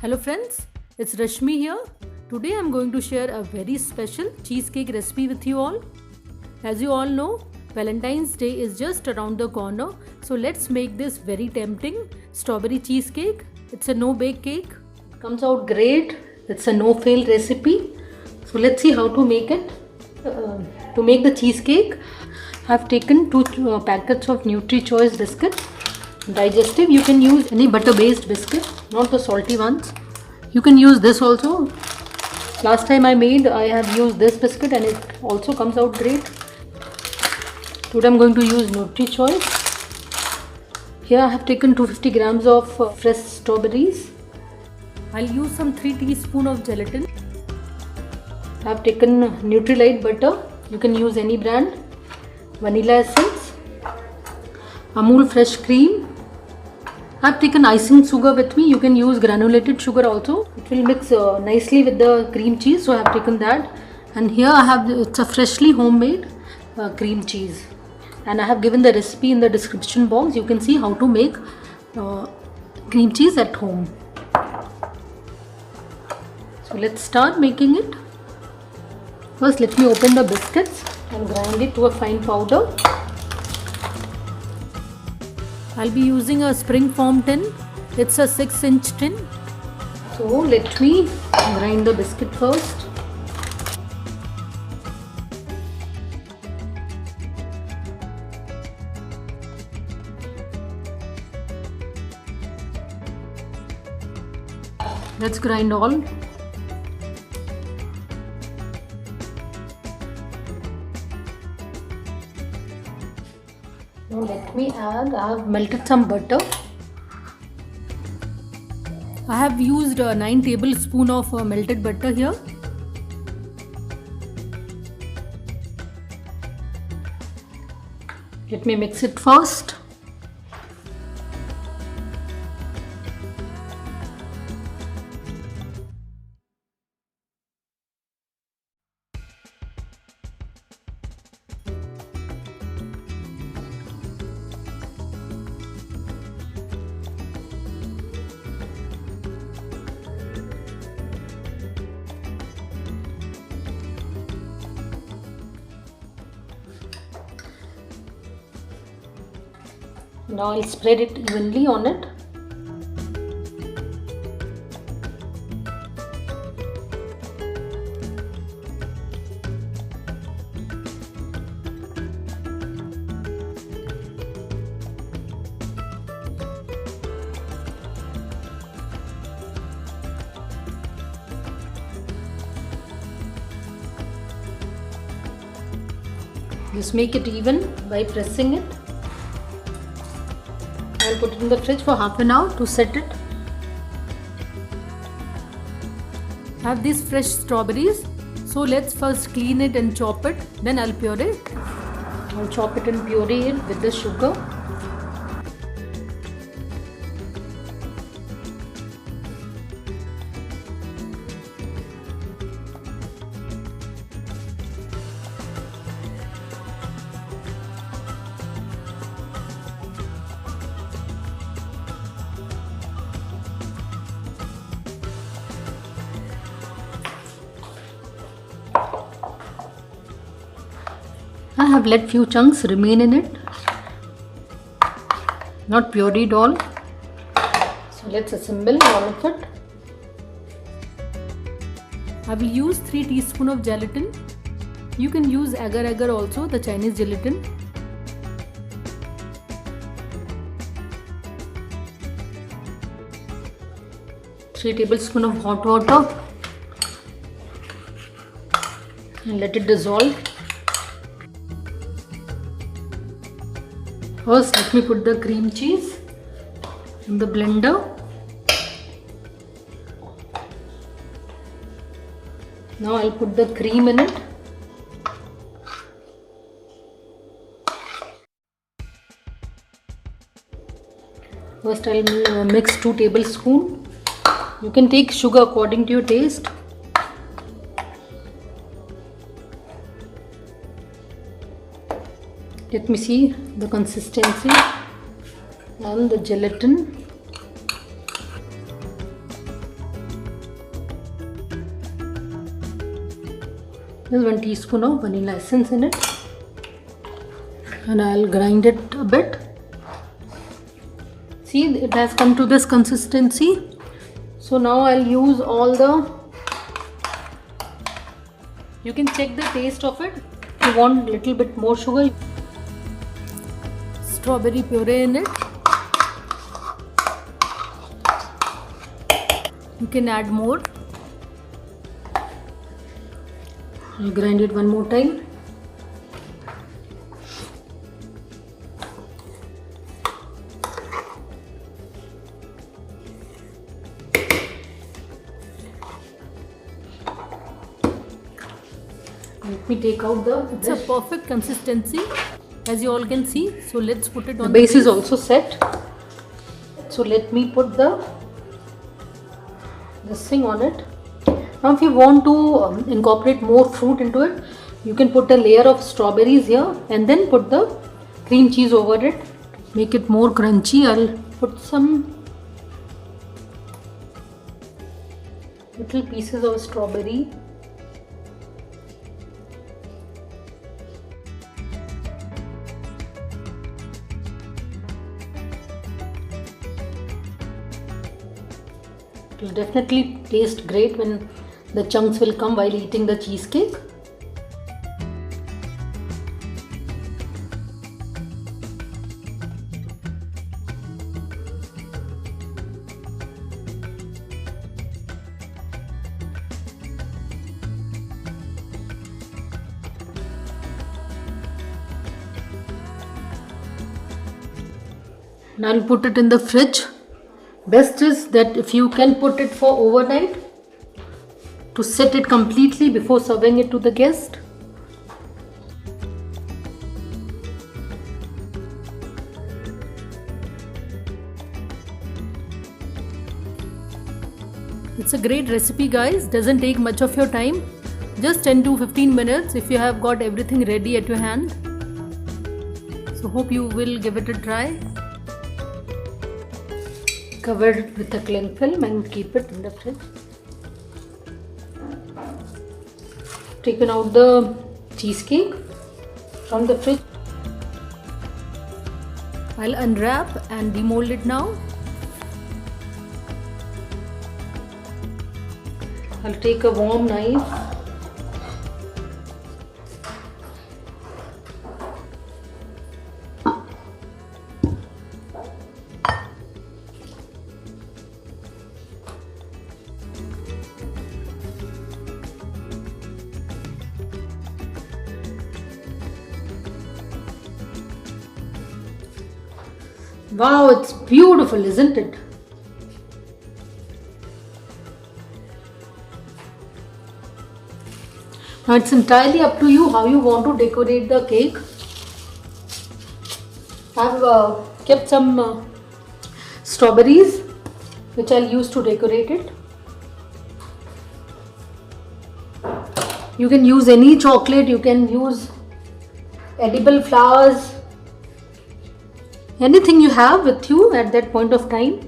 Hello friends, it's Rashmi here. Today I'm going to share a very special cheesecake recipe with you all. As you all know, Valentine's Day is just around the corner, so let's make this very tempting strawberry cheesecake. It's a no-bake cake. Comes out great. It's a no-fail recipe. So let's see how to make it. To make the cheesecake, I've taken two packets of NutriChoice biscuits. Digestive, you can use any butter based biscuit, not the salty ones. You can use this also. Last time I have used this biscuit and it also comes out great. Today I'm going to use NutriChoice. Here I have taken 250 grams of fresh strawberries. I'll use some 3 teaspoons of gelatin. I have taken Nutrilite butter. You can use any brand. Vanilla essence. Amul fresh cream. I have taken icing sugar with me. You can use granulated sugar also. It will mix nicely with the cream cheese. So I have taken that. And here I have, it's a freshly homemade cream cheese. And I have given the recipe in the description box. You can see how to make cream cheese at home. So let's start making it. First let me open the biscuits and grind it to a fine powder. I'll be using a spring foam tin. It's a 6-inch tin. So let me grind the biscuit first. Let's grind all. Now let me add, I have melted some butter. I have used 9 tablespoons of melted butter here. Let me mix it first. Now I'll spread it evenly on it. Just make it even by pressing it. I'll put it in the fridge for half an hour to set it. I have these fresh strawberries, so let's first clean it and chop it, then I'll puree it. I'll chop it and puree it with the sugar. I have let few chunks remain in it, not pureed all. So let's assemble all of it. I will use 3 teaspoons of gelatin. You can use agar-agar also, the Chinese gelatin. Three tablespoons of hot water and let it dissolve. First, let me put the cream cheese in the blender. Now I'll put the cream in it. First I'll mix 2 tablespoons. You can take sugar according to your taste. Let me see the consistency and the gelatin. There's 1 teaspoon of vanilla essence in it, and I'll grind it a bit. See, it has come to this consistency. So now I'll use all the, you can check the taste of it. If you want a little bit more sugar, strawberry puree in it. You can add more. I'll grind it one more time. Let me take out it's a perfect consistency, as you all can see. So let's put it on. The base is also set. So let me put this thing on it. Now if you want to incorporate more fruit into it, you can put a layer of strawberries here and then put the cream cheese over it. Make it more crunchy, I'll put some little pieces of strawberry. It will definitely taste great when the chunks will come while eating the cheesecake. Now I'll put it in the fridge. Best is that if you can put it for overnight to set it completely before serving it to the guest. It's a great recipe, guys. Doesn't take much of your time. Just 10 to 15 minutes if you have got everything ready at your hand. So hope you will give it a try. Cover it with a cling film and keep it in the fridge. Taken out the cheesecake from the fridge. I'll unwrap and demold it now. I'll take a warm knife. Wow, it's beautiful, isn't it? Now it's entirely up to you how you want to decorate the cake. I've kept some strawberries which I'll use to decorate it. You can use any chocolate, you can use edible flowers, anything you have with you at that point of time.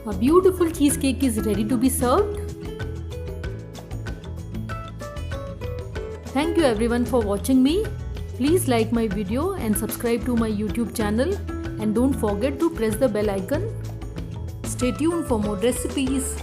A beautiful cheesecake is ready to be served. Thank you everyone for watching me. Please like my video and subscribe to my YouTube channel, and don't forget to press the bell icon. Stay tuned for more recipes.